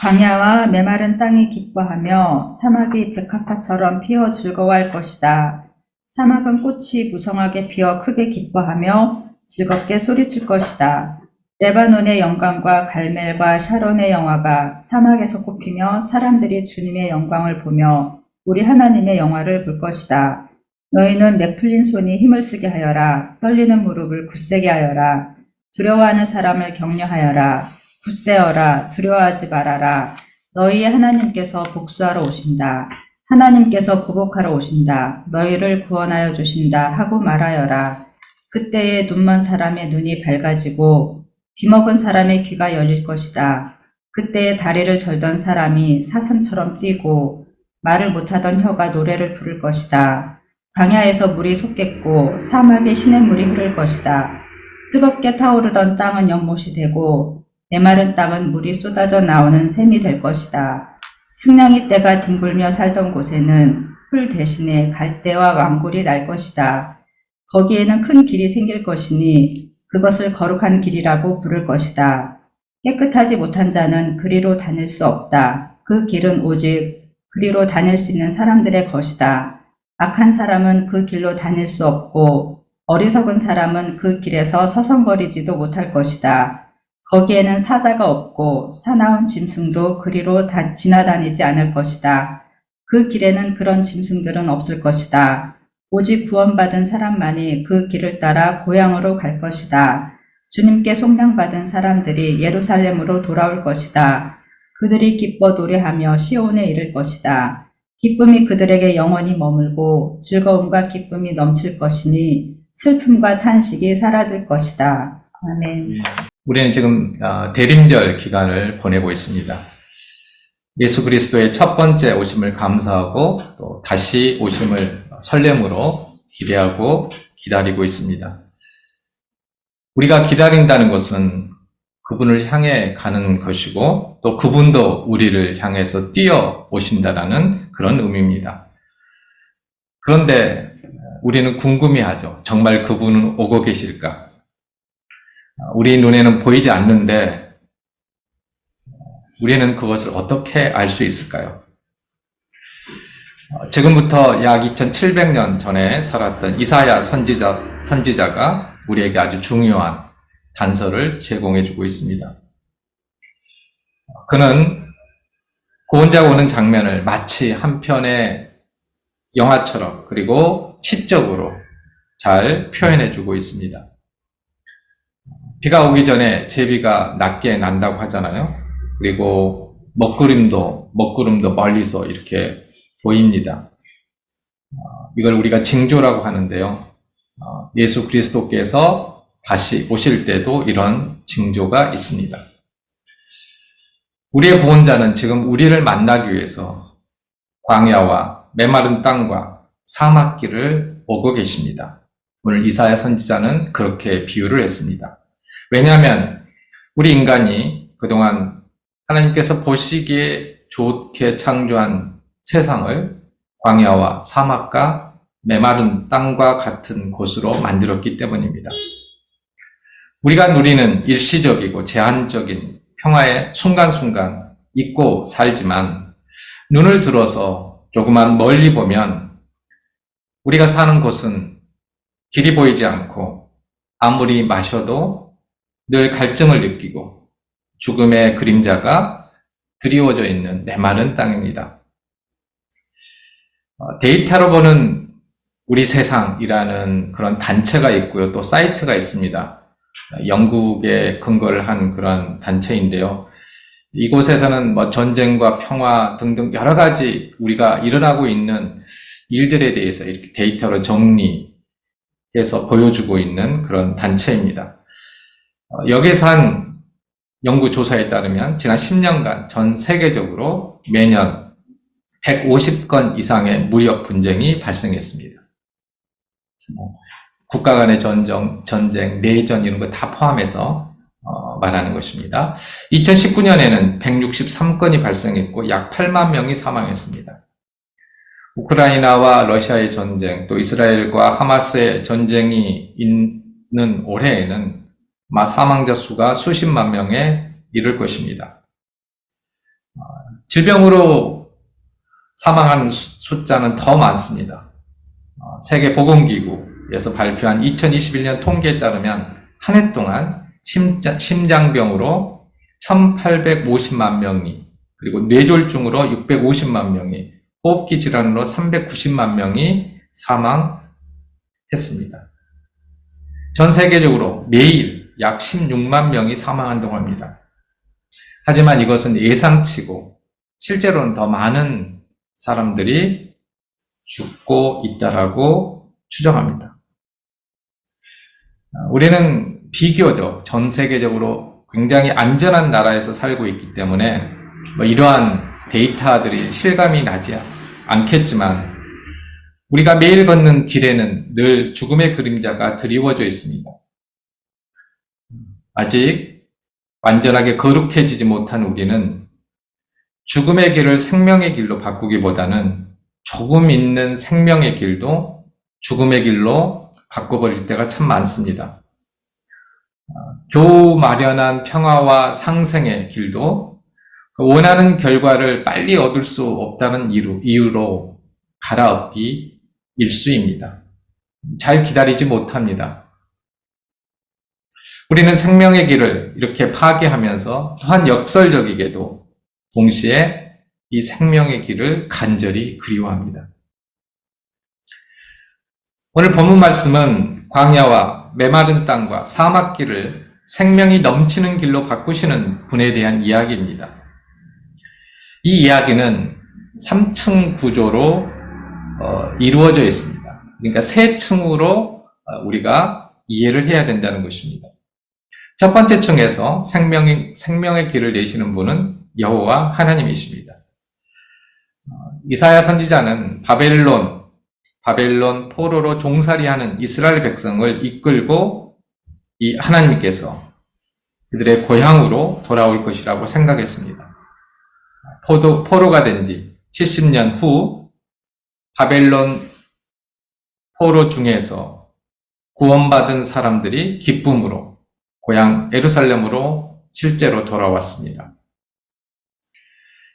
광야와 메마른 땅이 기뻐하며 사막이 백합화처럼 피어 즐거워할 것이다. 사막은 꽃이 무성하게 피어 크게 기뻐하며 즐겁게 소리칠 것이다. 레바논의 영광과 갈멜과 샤론의 영화가 사막에서 꽃피며 사람들이 주님의 영광을 보며 우리 하나님의 영화를 볼 것이다. 너희는 맥풀린 손이 힘을 쓰게 하여라. 떨리는 무릎을 굳세게 하여라. 두려워하는 사람을 격려하여라. 굳세어라. 두려워하지 말아라. 너희의 하나님께서 복수하러 오신다. 하나님께서 보복하러 오신다. 너희를 구원하여 주신다 하고 말하여라. 그때에 눈먼 사람의 눈이 밝아지고 귀먹은 사람의 귀가 열릴 것이다. 그때에 다리를 절던 사람이 사슴처럼 뛰고 말을 못하던 혀가 노래를 부를 것이다. 광야에서 물이 솟겠고 사막에 시냇물이 흐를 것이다. 뜨겁게 타오르던 땅은 연못이 되고 메마른 땅은 물이 쏟아져 나오는 샘이 될 것이다. 승냥이 떼가 뒹굴며 살던 곳에는 풀 대신에 갈대와 왕굴이 날 것이다. 거기에는 큰 길이 생길 것이니 그것을 거룩한 길이라고 부를 것이다. 깨끗하지 못한 자는 그리로 다닐 수 없다. 그 길은 오직 그리로 다닐 수 있는 사람들의 것이다. 악한 사람은 그 길로 다닐 수 없고 어리석은 사람은 그 길에서 서성거리지도 못할 것이다. 거기에는 사자가 없고 사나운 짐승도 그리로 지나다니지 않을 것이다. 그 길에는 그런 짐승들은 없을 것이다. 오직 구원받은 사람만이 그 길을 따라 고향으로 갈 것이다. 주님께 속량받은 사람들이 예루살렘으로 돌아올 것이다. 그들이 기뻐 노래하며 시온에 이를 것이다. 기쁨이 그들에게 영원히 머물고 즐거움과 기쁨이 넘칠 것이니 슬픔과 탄식이 사라질 것이다. 아멘. 우리는 지금 대림절 기간을 보내고 있습니다. 예수 그리스도의 첫 번째 오심을 감사하고 또 다시 오심을 설렘으로 기대하고 기다리고 있습니다. 우리가 기다린다는 것은 그분을 향해 가는 것이고 또 그분도 우리를 향해서 뛰어 오신다라는 그런 의미입니다. 그런데 우리는 궁금해하죠. 정말 그분은 오고 계실까? 우리 눈에는 보이지 않는데 우리는 그것을 어떻게 알 수 있을까요? 지금부터 약 2700년 전에 살았던 이사야 선지자가 우리에게 아주 중요한 단서를 제공해주고 있습니다. 그는 구원자가 오는 장면을 마치 한 편의 영화처럼 그리고 시적으로 잘 표현해주고 있습니다. 비가 오기 전에 제비가 낮게 난다고 하잖아요. 그리고 먹구름도 멀리서 이렇게 보입니다. 이걸 우리가 징조라고 하는데요. 예수 그리스도께서 다시 오실 때도 이런 징조가 있습니다. 우리의 구원자는 지금 우리를 만나기 위해서 광야와 메마른 땅과 사막길을 오고 계십니다. 오늘 이사야 선지자는 그렇게 비유를 했습니다. 왜냐하면 우리 인간이 그동안 하나님께서 보시기에 좋게 창조한 세상을 광야와 사막과 메마른 땅과 같은 곳으로 만들었기 때문입니다. 우리가 누리는 일시적이고 제한적인 평화의 순간순간 잊고 살지만 눈을 들어서 조금만 멀리 보면 우리가 사는 곳은 길이 보이지 않고 아무리 마셔도 늘 갈증을 느끼고 죽음의 그림자가 드리워져 있는 메마른 땅입니다. 데이터로 보는 우리 세상이라는 그런 단체가 있고요. 또 사이트가 있습니다. 영국에 근거를 한 그런 단체인데요. 이곳에서는 전쟁과 평화 등등 여러 가지 우리가 일어나고 있는 일들에 대해서 이렇게 데이터로 정리해서 보여주고 있는 그런 단체입니다. 여기서 한 연구조사에 따르면 지난 10년간 전 세계적으로 매년 150건 이상의 무력 분쟁이 발생했습니다. 국가 간의 전쟁, 내전 이런 거 다 포함해서 말하는 것입니다. 2019년에는 163건이 발생했고 약 8만 명이 사망했습니다. 우크라이나와 러시아의 전쟁, 또 이스라엘과 하마스의 전쟁이 있는 올해에는 사망자 수가 수십만 명에 이를 것입니다. 질병으로 사망한 숫자는 더 많습니다. 세계보건기구에서 발표한 2021년 통계에 따르면 한 해 동안 심장병으로 1,850만 명이, 그리고 뇌졸중으로 650만 명이, 호흡기 질환으로 390만 명이 사망했습니다. 전 세계적으로 매일 약 16만 명이 사망한다고 합니다. 하지만 이것은 예상치고 실제로는 더 많은 사람들이 죽고 있다라고 추정합니다. 우리는 비교적 전 세계적으로 굉장히 안전한 나라에서 살고 있기 때문에 이러한 데이터들이 실감이 나지 않겠지만 우리가 매일 걷는 길에는 늘 죽음의 그림자가 드리워져 있습니다. 아직 완전하게 거룩해지지 못한 우리는 죽음의 길을 생명의 길로 바꾸기보다는 조금 있는 생명의 길도 죽음의 길로 바꿔버릴 때가 참 많습니다. 겨우 마련한 평화와 상생의 길도 원하는 결과를 빨리 얻을 수 없다는 이유로 갈아엎기 일쑤입니다. 잘 기다리지 못합니다. 우리는 생명의 길을 이렇게 파괴하면서 또한 역설적이게도 동시에 이 생명의 길을 간절히 그리워합니다. 오늘 본문 말씀은 광야와 메마른 땅과 사막길을 생명이 넘치는 길로 바꾸시는 분에 대한 이야기입니다. 이 이야기는 3층 구조로 이루어져 있습니다. 그러니까 세 층으로 우리가 이해를 해야 된다는 것입니다. 첫 번째 층에서 생명의 길을 내시는 분은 여호와 하나님이십니다. 이사야 선지자는 바벨론 포로로 종살이하는 이스라엘 백성을 이끌고 이 하나님께서 그들의 고향으로 돌아올 것이라고 생각했습니다. 포로가 된 지 70년 후 바벨론 포로 중에서 구원받은 사람들이 기쁨으로 고향 예루살렘으로 실제로 돌아왔습니다.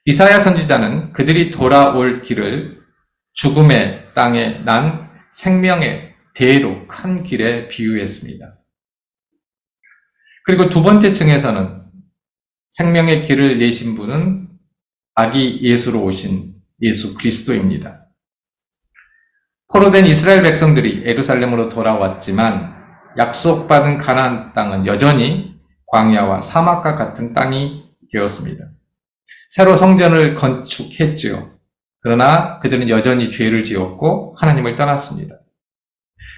이사야 선지자는 그들이 돌아올 길을 죽음의 땅에 난 생명의 대로 큰 길에 비유했습니다. 그리고 두 번째 층에서는 생명의 길을 내신 분은 아기 예수로 오신 예수 그리스도입니다. 포로된 이스라엘 백성들이 예루살렘으로 돌아왔지만 약속받은 가나안 땅은 여전히 광야와 사막과 같은 땅이 되었습니다. 새로 성전을 건축했지요. 그러나 그들은 여전히 죄를 지었고 하나님을 떠났습니다.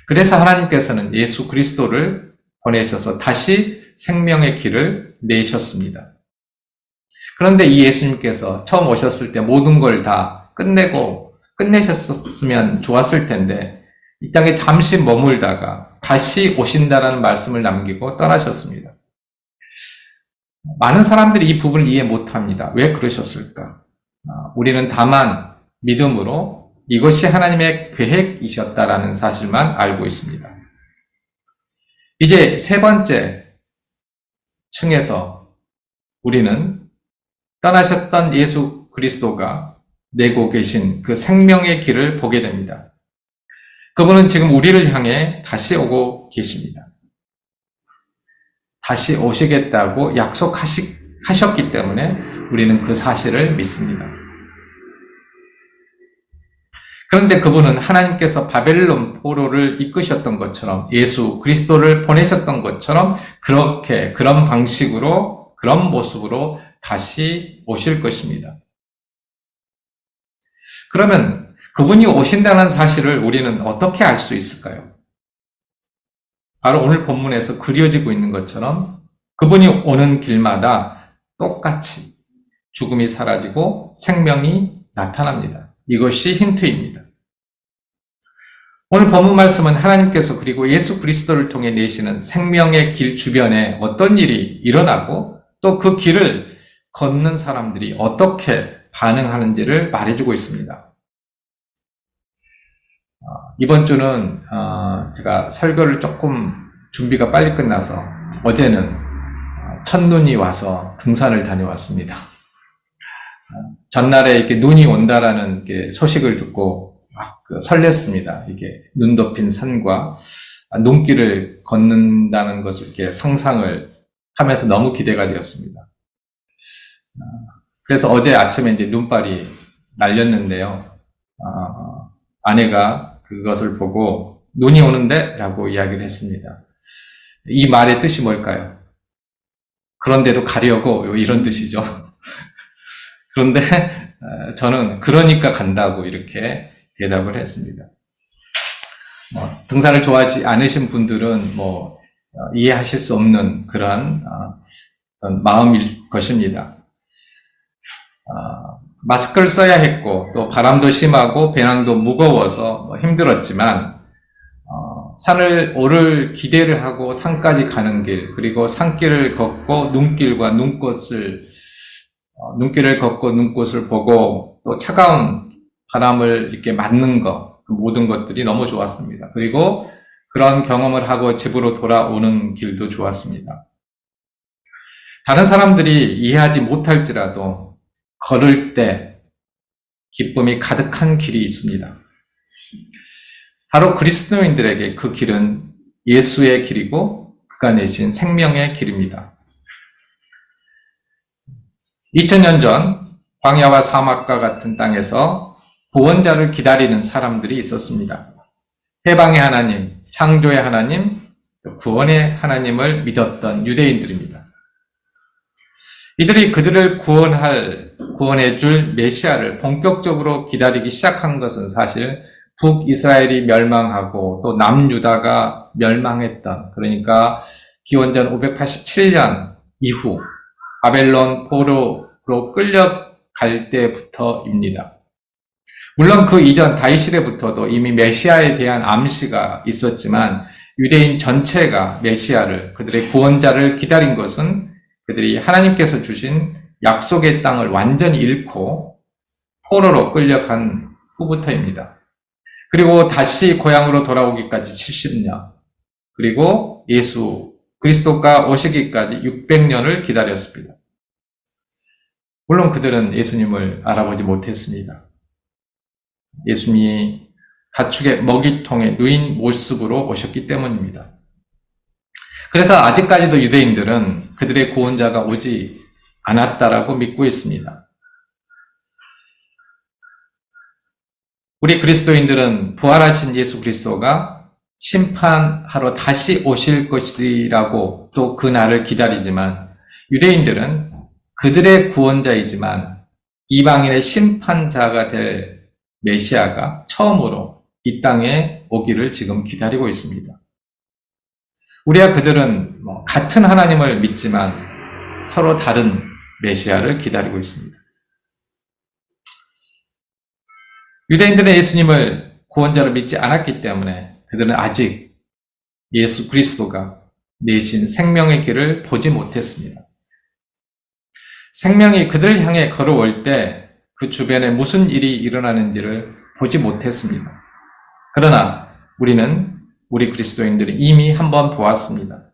그래서 하나님께서는 예수 그리스도를 보내셔서 다시 생명의 길을 내셨습니다. 그런데 이 예수님께서 처음 오셨을 때 모든 걸 다 끝내셨으면 좋았을 텐데 이 땅에 잠시 머물다가 다시 오신다라는 말씀을 남기고 떠나셨습니다. 많은 사람들이 이 부분을 이해 못합니다. 왜 그러셨을까? 우리는 다만 믿음으로 이것이 하나님의 계획이셨다라는 사실만 알고 있습니다. 이제 세 번째 층에서 우리는 떠나셨던 예수 그리스도가 내고 계신 그 생명의 길을 보게 됩니다. 그분은 지금 우리를 향해 다시 오고 계십니다. 다시 오시겠다고 약속하셨기 때문에 우리는 그 사실을 믿습니다. 그런데 그분은 하나님께서 바벨론 포로를 이끄셨던 것처럼 예수 그리스도를 보내셨던 것처럼 그런 방식으로 그런 모습으로 다시 오실 것입니다. 그러면 그분이 오신다는 사실을 우리는 어떻게 알 수 있을까요? 바로 오늘 본문에서 그려지고 있는 것처럼 그분이 오는 길마다 똑같이 죽음이 사라지고 생명이 나타납니다. 이것이 힌트입니다. 오늘 본문 말씀은 하나님께서 그리고 예수 그리스도를 통해 내시는 생명의 길 주변에 어떤 일이 일어나고 또 그 길을 걷는 사람들이 어떻게 반응하는지를 말해주고 있습니다. 이번 주는 제가 설교를 조금 준비가 빨리 끝나서 어제는 첫눈이 와서 등산을 다녀왔습니다. 전날에 이렇게 눈이 온다라는 게 소식을 듣고 막 설렜습니다. 이게 눈 덮인 산과 눈길을 걷는다는 것을 이렇게 상상을 하면서 너무 기대가 되었습니다. 그래서 어제 아침에 이제 눈발이 날렸는데요. 아내가 그것을 보고 눈이 오는데? 라고 이야기를 했습니다. 이 말의 뜻이 뭘까요? 그런데도 가려고 이런 뜻이죠. 그런데 저는 그러니까 간다고 이렇게 대답을 했습니다. 등산을 좋아하지 않으신 분들은 이해하실 수 없는 그러한 어떤 마음일 것입니다. 마스크를 써야 했고 또 바람도 심하고 배낭도 무거워서 힘들었지만 산을 오를 기대를 하고 산까지 가는 길, 그리고 산길을 걷고 눈길을 걷고 눈꽃을 보고 또 차가운 바람을 이렇게 맞는 것, 그 모든 것들이 너무 좋았습니다. 그리고 그런 경험을 하고 집으로 돌아오는 길도 좋았습니다. 다른 사람들이 이해하지 못할지라도 걸을 때 기쁨이 가득한 길이 있습니다. 바로 그리스도인들에게 그 길은 예수의 길이고 그가 내신 생명의 길입니다. 2000년 전 광야와 사막과 같은 땅에서 구원자를 기다리는 사람들이 있었습니다. 해방의 하나님, 창조의 하나님, 구원의 하나님을 믿었던 유대인들입니다. 이들이 그들을 구원해 줄 메시아를 본격적으로 기다리기 시작한 것은 사실 북이스라엘이 멸망하고 또 남유다가 멸망했던, 그러니까 기원전 587년 이후 바벨론 포로로 끌려갈 때부터입니다. 물론 그 이전 다윗시대부터도 이미 메시아에 대한 암시가 있었지만 유대인 전체가 메시아를, 그들의 구원자를 기다린 것은 그들이 하나님께서 주신 약속의 땅을 완전히 잃고 포로로 끌려간 후부터입니다. 그리고 다시 고향으로 돌아오기까지 70년, 그리고 예수 그리스도가 오시기까지 600년을 기다렸습니다. 물론 그들은 예수님을 알아보지 못했습니다. 예수님이 가축의 먹이통에 누인 모습으로 오셨기 때문입니다. 그래서 아직까지도 유대인들은 그들의 구원자가 오지 않았다라고 믿고 있습니다. 우리 그리스도인들은 부활하신 예수 그리스도가 심판하러 다시 오실 것이라고 또 그 날을 기다리지만, 유대인들은 그들의 구원자이지만 이방인의 심판자가 될 메시아가 처음으로 이 땅에 오기를 지금 기다리고 있습니다. 우리와 그들은 같은 하나님을 믿지만 서로 다른 메시아를 기다리고 있습니다. 유대인들은 예수님을 구원자로 믿지 않았기 때문에 그들은 아직 예수 그리스도가 내신 생명의 길을 보지 못했습니다. 생명이 그들을 향해 걸어올 때 그 주변에 무슨 일이 일어나는지를 보지 못했습니다. 그러나 우리 그리스도인들이 이미 한번 보았습니다.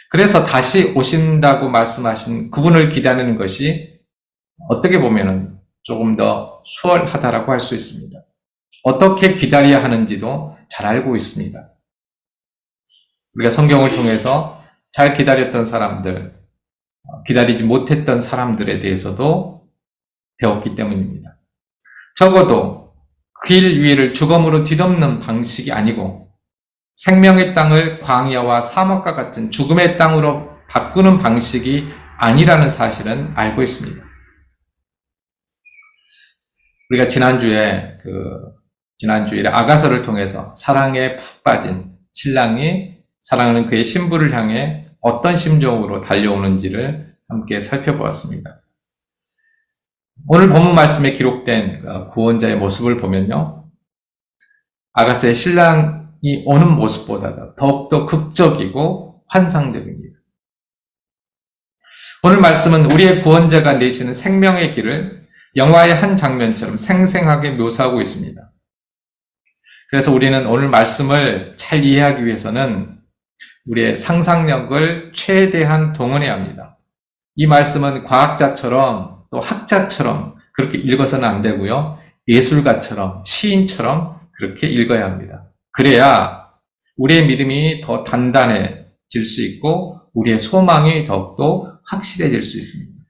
그래서 다시 오신다고 말씀하신 그분을 기다리는 것이 어떻게 보면 조금 더 수월하다라고 할 수 있습니다. 어떻게 기다려야 하는지도 잘 알고 있습니다. 우리가 성경을 통해서 잘 기다렸던 사람들, 기다리지 못했던 사람들에 대해서도 배웠기 때문입니다. 적어도 길 위를 죽음으로 뒤덮는 방식이 아니고 생명의 땅을 광야와 사막과 같은 죽음의 땅으로 바꾸는 방식이 아니라는 사실은 알고 있습니다. 우리가 지난주에 아가서를 통해서 사랑에 푹 빠진 신랑이 사랑하는 그의 신부를 향해 어떤 심정으로 달려오는지를 함께 살펴보았습니다. 오늘 본문 말씀에 기록된 구원자의 모습을 보면요, 아가서의 신랑이 오는 모습보다 더욱더 극적이고 환상적입니다. 오늘 말씀은 우리의 구원자가 내시는 생명의 길을 영화의 한 장면처럼 생생하게 묘사하고 있습니다. 그래서 우리는 오늘 말씀을 잘 이해하기 위해서는 우리의 상상력을 최대한 동원해야 합니다. 이 말씀은 과학자처럼 또 학자처럼 그렇게 읽어서는 안 되고요. 예술가처럼, 시인처럼 그렇게 읽어야 합니다. 그래야 우리의 믿음이 더 단단해질 수 있고 우리의 소망이 더욱더 확실해질 수 있습니다.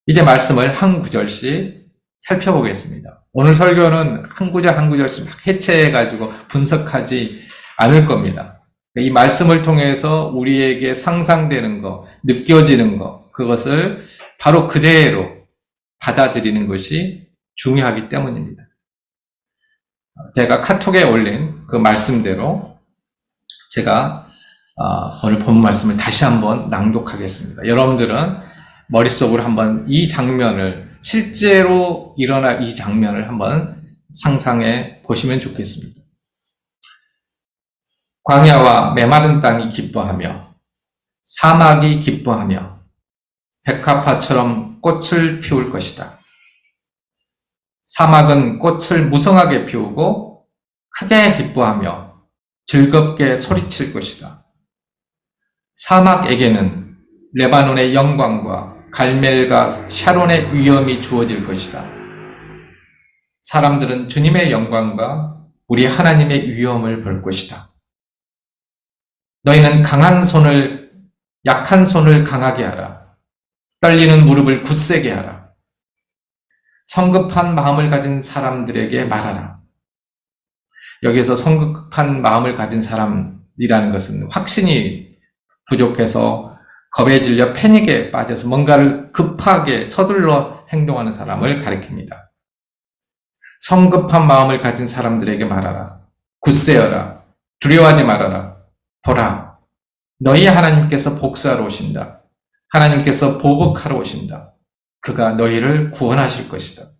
이제 말씀을 한 구절씩 살펴보겠습니다. 오늘 설교는 한 구절 한 구절씩 막 해체해가지고 분석하지 않을 겁니다. 이 말씀을 통해서 우리에게 상상되는 것, 느껴지는 것, 그것을 바로 그대로 받아들이는 것이 중요하기 때문입니다. 제가 카톡에 올린 그 말씀대로 제가 오늘 본 말씀을 다시 한번 낭독하겠습니다. 여러분들은 머릿속으로 한번 이 장면을, 실제로 일어날 이 장면을 한번 상상해 보시면 좋겠습니다. 광야와 메마른 땅이 기뻐하며 사막이 기뻐하며 백합화처럼 꽃을 피울 것이다. 사막은 꽃을 무성하게 피우고 크게 기뻐하며 즐겁게 소리칠 것이다. 사막에게는 레바논의 영광과 갈멜과 샤론의 위엄이 주어질 것이다. 사람들은 주님의 영광과 우리 하나님의 위엄을 볼 것이다. 너희는 약한 손을 강하게 하라. 떨리는 무릎을 굳세게 하라. 성급한 마음을 가진 사람들에게 말하라. 여기에서 성급한 마음을 가진 사람이라는 것은 확신이 부족해서 겁에 질려 패닉에 빠져서 뭔가를 급하게 서둘러 행동하는 사람을 가리킵니다. 성급한 마음을 가진 사람들에게 말하라. 굳세어라. 두려워하지 말아라. 보라, 너희 하나님께서 복수하러 오신다. 하나님께서 보복하러 오신다. 그가 너희를 구원하실 것이다.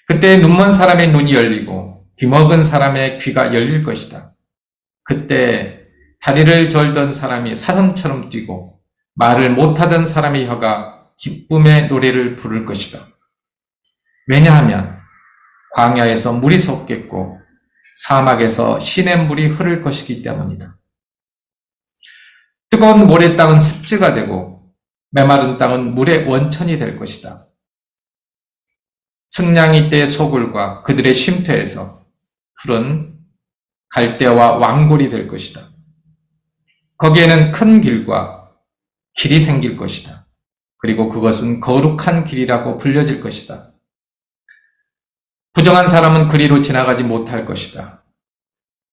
그때 눈먼 사람의 눈이 열리고 귀먹은 사람의 귀가 열릴 것이다. 그때 다리를 절던 사람이 사슴처럼 뛰고 말을 못하던 사람의 혀가 기쁨의 노래를 부를 것이다. 왜냐하면 광야에서 물이 솟겠고 사막에서 시냇물이 흐를 것이기 때문이다. 뜨거운 모래 땅은 습지가 되고 메마른 땅은 물의 원천이 될 것이다. 승냥이 떼의 소굴과 그들의 쉼터에서 푸른 갈대와 왕골이 될 것이다. 거기에는 큰 길과 길이 생길 것이다. 그리고 그것은 거룩한 길이라고 불려질 것이다. 부정한 사람은 그리로 지나가지 못할 것이다.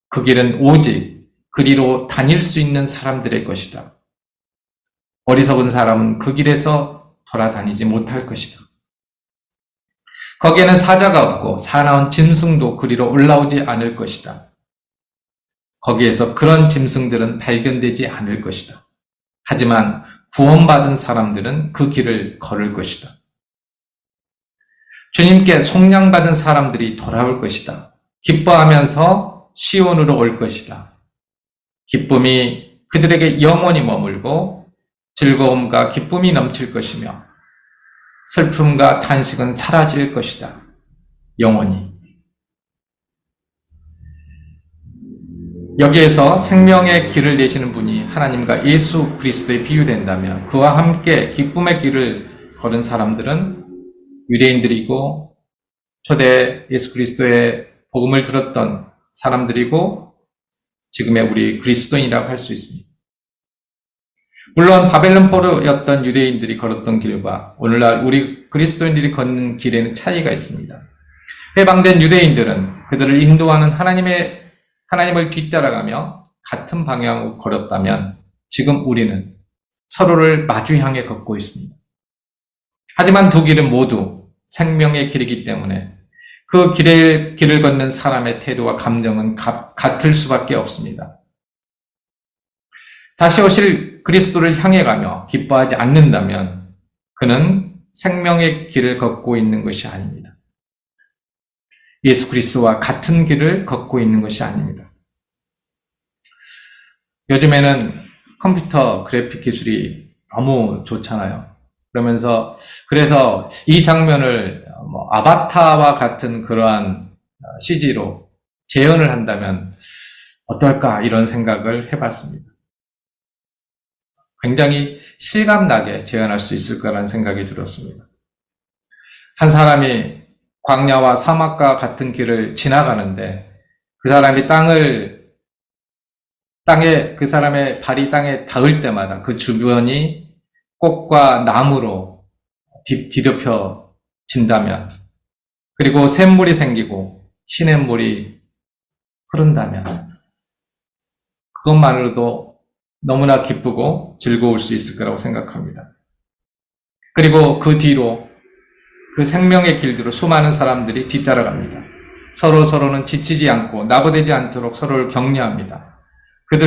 그 길은 오직 그리로 다닐 수 있는 사람들의 것이다. 어리석은 사람은 그 길에서 돌아다니지 못할 것이다. 거기에는 사자가 없고 사나운 짐승도 그리로 올라오지 않을 것이다. 거기에서 그런 짐승들은 발견되지 않을 것이다. 하지만 구원받은 사람들은 그 길을 걸을 것이다. 주님께 속량받은 사람들이 돌아올 것이다. 기뻐하면서 시온으로 올 것이다. 기쁨이 그들에게 영원히 머물고 즐거움과 기쁨이 넘칠 것이며 슬픔과 탄식은 사라질 것이다. 영원히. 여기에서 생명의 길을 내시는 분이 하나님과 예수 그리스도에 비유된다면 그와 함께 기쁨의 길을 걸은 사람들은 유대인들이고 초대 예수 그리스도의 복음을 들었던 사람들이고 지금의 우리 그리스도인이라고 할 수 있습니다. 물론 바벨론 포로였던 유대인들이 걸었던 길과 오늘날 우리 그리스도인들이 걷는 길에는 차이가 있습니다. 해방된 유대인들은 그들을 인도하는 하나님을 뒤따라가며 같은 방향으로 걸었다면 지금 우리는 서로를 마주 향해 걷고 있습니다. 하지만 두 길은 모두 생명의 길이기 때문에 그 길을 걷는 사람의 태도와 감정은 같을 수밖에 없습니다. 다시 오실 그리스도를 향해 가며 기뻐하지 않는다면 그는 생명의 길을 걷고 있는 것이 아닙니다. 예수 그리스도와 같은 길을 걷고 있는 것이 아닙니다. 요즘에는 컴퓨터 그래픽 기술이 너무 좋잖아요. 그래서 이 장면을 아바타와 같은 그러한 CG로 재현을 한다면 어떨까 이런 생각을 해봤습니다. 굉장히 실감나게 재현할 수 있을 거라는 생각이 들었습니다. 한 사람이 광야와 사막과 같은 길을 지나가는데 그 사람이 그 사람의 발이 땅에 닿을 때마다 그 주변이 꽃과 나무로 뒤덮여진다면, 그리고 샘물이 생기고 시냇물이 흐른다면, 그것만으로도 너무나 기쁘고 즐거울 수 있을 거라고 생각합니다. 그리고 그 뒤로 그 생명의 길들로 수많은 사람들이 뒤따라갑니다. 서로는 지치지 않고 나부되지 않도록 서로를 격려합니다. 그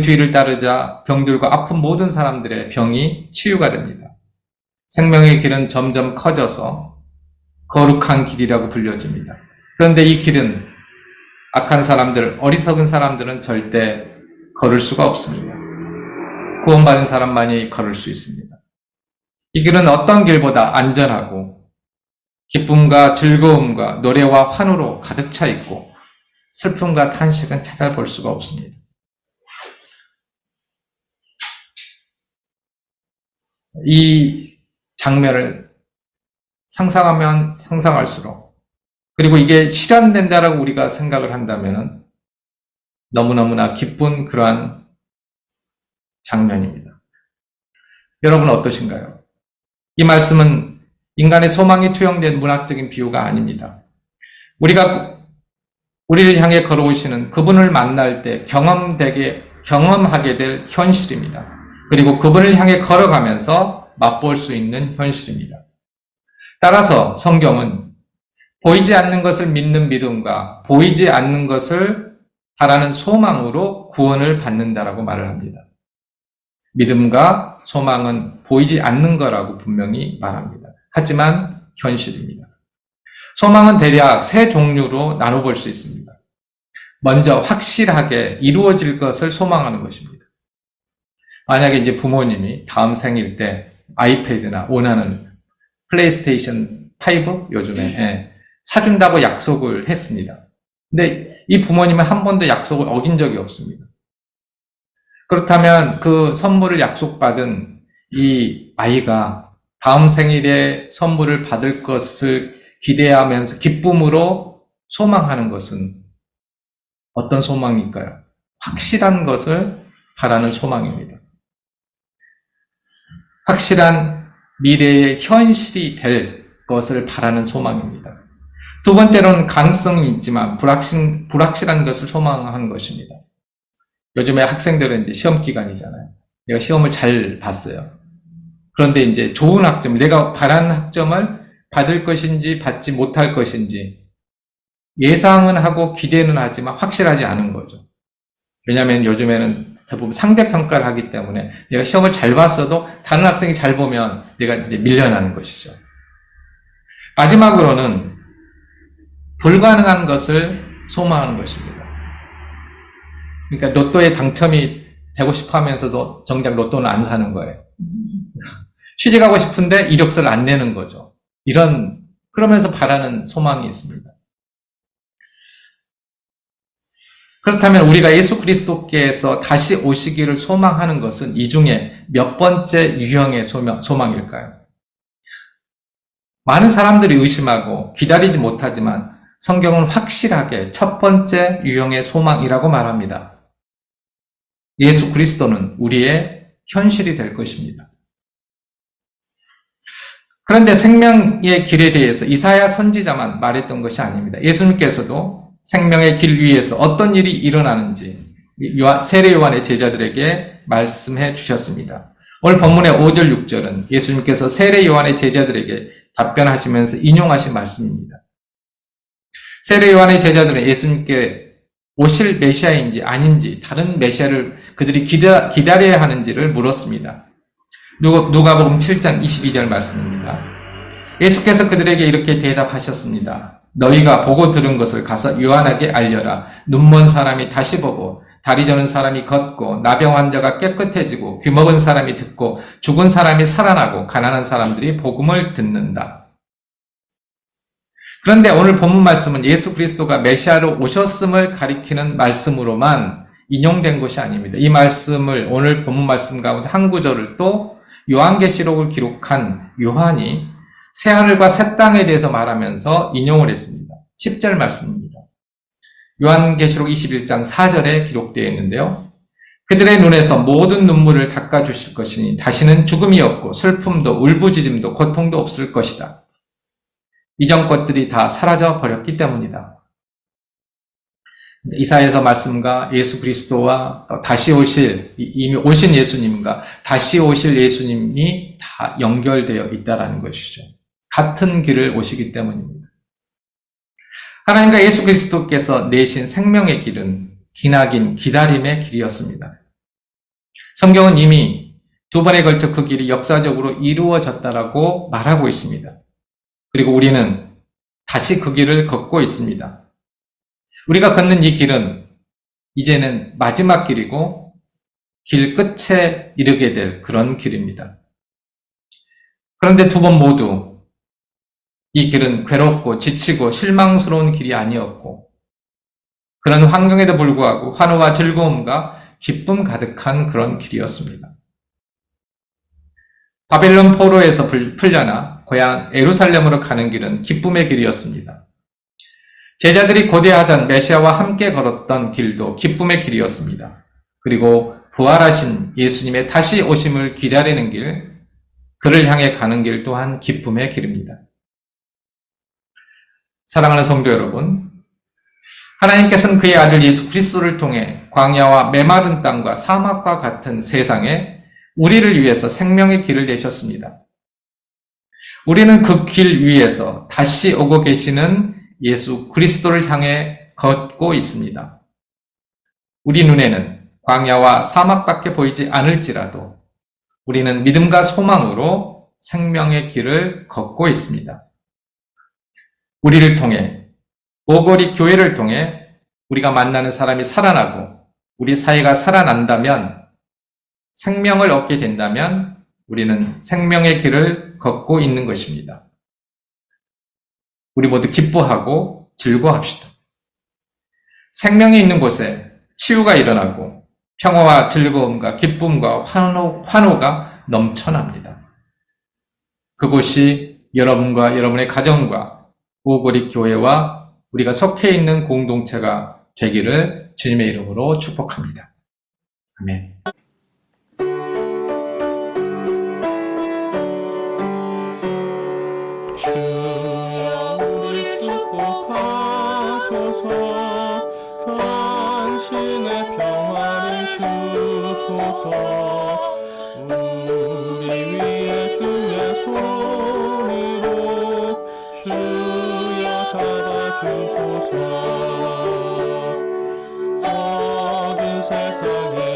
뒤를 따르자 병들고 아픈 모든 사람들의 병이 치유가 됩니다. 생명의 길은 점점 커져서 거룩한 길이라고 불려집니다. 그런데 이 길은 악한 사람들, 어리석은 사람들은 절대 걸을 수가 없습니다. 구원받은 사람만이 걸을 수 있습니다. 이 길은 어떤 길보다 안전하고 기쁨과 즐거움과 노래와 환호로 가득 차 있고 슬픔과 탄식은 찾아볼 수가 없습니다. 이 장면을 상상하면 상상할수록, 그리고 이게 실현된다라고 우리가 생각을 한다면 너무너무나 기쁜 그러한 장면입니다. 여러분 어떠신가요? 이 말씀은 인간의 소망이 투영된 문학적인 비유가 아닙니다. 우리를 향해 걸어오시는 그분을 만날 때 경험하게 될 현실입니다. 그리고 그분을 향해 걸어가면서 맛볼 수 있는 현실입니다. 따라서 성경은 보이지 않는 것을 믿는 믿음과 보이지 않는 것을 바라는 소망으로 구원을 받는다라고 말을 합니다. 믿음과 소망은 보이지 않는 거라고 분명히 말합니다. 하지만 현실입니다. 소망은 대략 세 종류로 나눠볼 수 있습니다. 먼저 확실하게 이루어질 것을 소망하는 것입니다. 만약에 이제 부모님이 다음 생일 때 아이패드나 원하는 플레이스테이션 5 요즘에 사준다고 약속을 했습니다. 근데 이 부모님은 한 번도 약속을 어긴 적이 없습니다. 그렇다면 그 선물을 약속받은 이 아이가 다음 생일에 선물을 받을 것을 기대하면서 기쁨으로 소망하는 것은 어떤 소망일까요? 확실한 것을 바라는 소망입니다. 확실한 미래의 현실이 될 것을 바라는 소망입니다. 두 번째로는 가능성이 있지만 불확실한 것을 소망하는 것입니다. 요즘에 학생들은 이제 시험 기간이잖아요. 내가 시험을 잘 봤어요. 그런데 이제 좋은 학점, 내가 바라는 학점을 받을 것인지 받지 못할 것인지 예상은 하고 기대는 하지만 확실하지 않은 거죠. 왜냐하면 요즘에는 대부분 상대평가를 하기 때문에 내가 시험을 잘 봤어도 다른 학생이 잘 보면 내가 이제 밀려나는 것이죠. 마지막으로는 불가능한 것을 소망하는 것입니다. 그러니까 로또에 당첨이 되고 싶어 하면서도 정작 로또는 안 사는 거예요. 취직하고 싶은데 이력서를 안 내는 거죠. 그러면서 바라는 소망이 있습니다. 그렇다면 우리가 예수 그리스도께서 다시 오시기를 소망하는 것은 이 중에 몇 번째 유형의 소망일까요? 많은 사람들이 의심하고 기다리지 못하지만 성경은 확실하게 첫 번째 유형의 소망이라고 말합니다. 예수 그리스도는 우리의 현실이 될 것입니다. 그런데 생명의 길에 대해서 이사야 선지자만 말했던 것이 아닙니다. 예수님께서도 생명의 길 위에서 어떤 일이 일어나는지 세례 요한의 제자들에게 말씀해 주셨습니다. 오늘 본문의 5절, 6절은 예수님께서 세례 요한의 제자들에게 답변하시면서 인용하신 말씀입니다. 세례 요한의 제자들은 예수님께 오실 메시아인지 아닌지 다른 메시아를 그들이 기다려야 하는지를 물었습니다. 누가복음 7장 22절 말씀입니다. 예수께서 그들에게 이렇게 대답하셨습니다. 너희가 보고 들은 것을 가서 요한에게 알려라. 눈먼 사람이 다시 보고 다리 저는 사람이 걷고 나병 환자가 깨끗해지고 귀먹은 사람이 듣고 죽은 사람이 살아나고 가난한 사람들이 복음을 듣는다. 그런데 오늘 본문 말씀은 예수 그리스도가 메시아로 오셨음을 가리키는 말씀으로만 인용된 것이 아닙니다. 이 말씀을 오늘 본문 말씀 가운데 한 구절을 또 요한계시록을 기록한 요한이 새하늘과 새 땅에 대해서 말하면서 인용을 했습니다. 10절 말씀입니다. 요한계시록 21장 4절에 기록되어 있는데요. 그들의 눈에서 모든 눈물을 닦아주실 것이니 다시는 죽음이 없고 슬픔도 울부짖음도 고통도 없을 것이다. 이전 것들이 다 사라져 버렸기 때문이다. 이사야서 말씀과 예수 그리스도와 다시 오실, 이미 오신 예수님과 다시 오실 예수님이 다 연결되어 있다는 것이죠. 같은 길을 오시기 때문입니다. 하나님과 예수 그리스도께서 내신 생명의 길은 기나긴 기다림의 길이었습니다. 성경은 이미 두 번에 걸쳐 그 길이 역사적으로 이루어졌다라고 말하고 있습니다. 그리고 우리는 다시 그 길을 걷고 있습니다. 우리가 걷는 이 길은 이제는 마지막 길이고 길 끝에 이르게 될 그런 길입니다. 그런데 두 번 모두 이 길은 괴롭고 지치고 실망스러운 길이 아니었고 그런 환경에도 불구하고 환호와 즐거움과 기쁨 가득한 그런 길이었습니다. 바벨론 포로에서 풀려나 고향 예루살렘으로 가는 길은 기쁨의 길이었습니다. 제자들이 고대하던 메시아와 함께 걸었던 길도 기쁨의 길이었습니다. 그리고 부활하신 예수님의 다시 오심을 기다리는 길, 그를 향해 가는 길 또한 기쁨의 길입니다. 사랑하는 성도 여러분, 하나님께서는 그의 아들 예수 그리스도를 통해 광야와 메마른 땅과 사막과 같은 세상에 우리를 위해서 생명의 길을 내셨습니다. 우리는 그 길 위에서 다시 오고 계시는 예수 그리스도를 향해 걷고 있습니다. 우리 눈에는 광야와 사막밖에 보이지 않을지라도 우리는 믿음과 소망으로 생명의 길을 걷고 있습니다. 우리를 통해, 오거리 교회를 통해 우리가 만나는 사람이 살아나고 우리 사회가 살아난다면, 생명을 얻게 된다면 우리는 생명의 길을 걷고 있는 것입니다. 우리 모두 기뻐하고 즐거워합시다. 생명이 있는 곳에 치유가 일어나고 평화와 즐거움과 기쁨과 환호가 넘쳐납니다. 그곳이 여러분과 여러분의 가정과 오거리 교회와 우리가 속해 있는 공동체가 되기를 주님의 이름으로 축복합니다. 아멘. 주여 우리 축복하소서. 당신의 평화를 주소서. 우리 위에 주의 손으로 주여 잡아주소서. 어두운 세상에